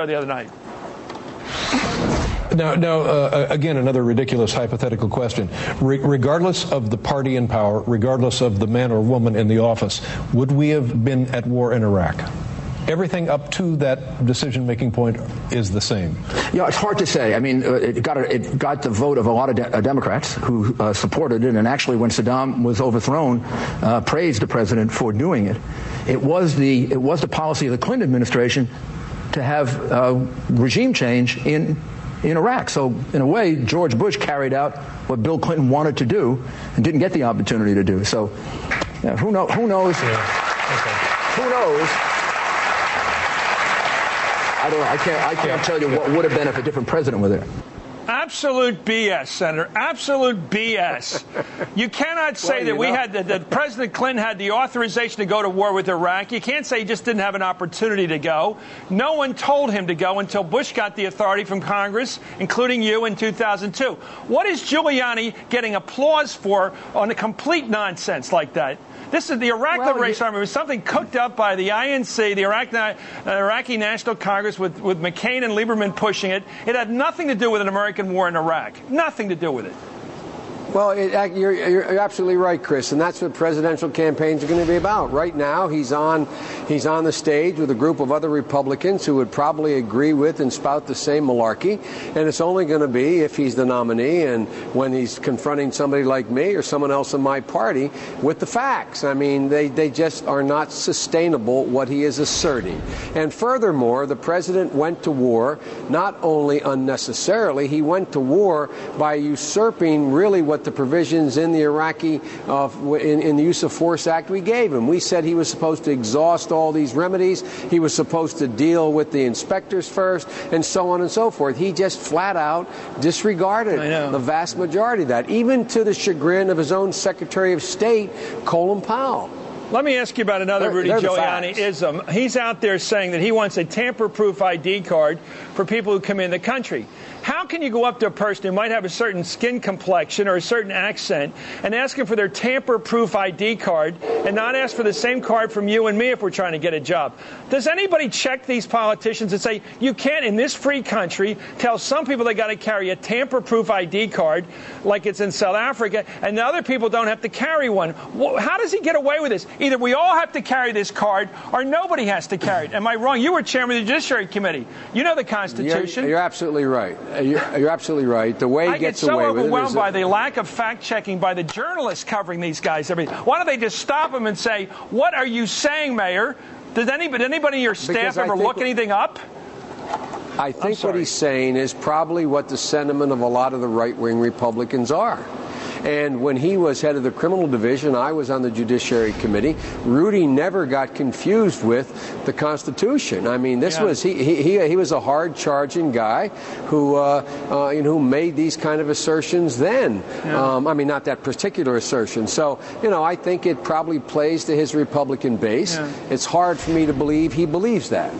the other night. Now, again, another ridiculous hypothetical question. Regardless of the party in power, regardless of the man or woman in the office, would we have been at war in Iraq? Everything up to that decision-making point is the same. Yeah, it's hard to say. I mean, it got the vote of a lot of Democrats who supported it, and actually, when Saddam was overthrown, praised the president for doing it. It was the policy of the Clinton administration to have regime change in Iraq. So, in a way, George Bush carried out what Bill Clinton wanted to do and didn't get the opportunity to do. So, yeah, who knows? Who knows? Yeah. Okay. Who knows? I can't tell you what would have been if a different president were there. Absolute BS, Senator. Absolute BS. You cannot say that President Clinton had the authorization to go to war with Iraq. You can't say he just didn't have an opportunity to go. No one told him to go until Bush got the authority from Congress, including you in 2002. What is Giuliani getting applause for on a complete nonsense like that? This is the Iraq Liberation Army. It was something cooked up by the INC, the Iraqi National Congress, with McCain and Lieberman pushing it. It had nothing to do with an American war in Iraq. Nothing to do with it. Well, you're absolutely right, Chris, and that's what presidential campaigns are going to be about. Right now, he's on the stage with a group of other Republicans who would probably agree with and spout the same malarkey, and it's only going to be if he's the nominee and when he's confronting somebody like me or someone else in my party with the facts. I mean, they just are not sustainable, what he is asserting. And furthermore, the president went to war not only unnecessarily, he went to war by usurping really what the provisions in the Iraqi in the Use of Force Act we gave him. We said he was supposed to exhaust all these remedies. He was supposed to deal with the inspectors first, and so on and so forth. He just flat out disregarded the vast majority of that, even to the chagrin of his own Secretary of State, Colin Powell. Let me ask you about another Rudy Giuliani-ism. He's out there saying that he wants a tamper-proof ID card for people who come in the country. How can you go up to a person who might have a certain skin complexion or a certain accent and ask them for their tamper-proof ID card and not ask for the same card from you and me if we're trying to get a job? Does anybody check these politicians and say, you can't, in this free country, tell some people they got to carry a tamper-proof ID card like it's in South Africa, and the other people don't have to carry one? How does he get away with this? Either we all have to carry this card or nobody has to carry it. Am I wrong? You were chairman of the Judiciary Committee. You know the Constitution. You're absolutely right. You're absolutely right. The way he gets away with it is... I get so overwhelmed by the lack of fact-checking by the journalists covering these guys. Why don't they just stop them and say, what are you saying, Mayor? Does anybody in your staff ever look anything up? I think what he's saying is probably what the sentiment of a lot of the right-wing Republicans are. And when he was head of the criminal division, I was on the Judiciary Committee. Rudy never got confused with the Constitution. I mean, this was he was a hard-charging guy who made these kind of assertions then. I mean, not that particular assertion. So, I think it probably plays to his Republican base. It's hard for me to believe he believes that.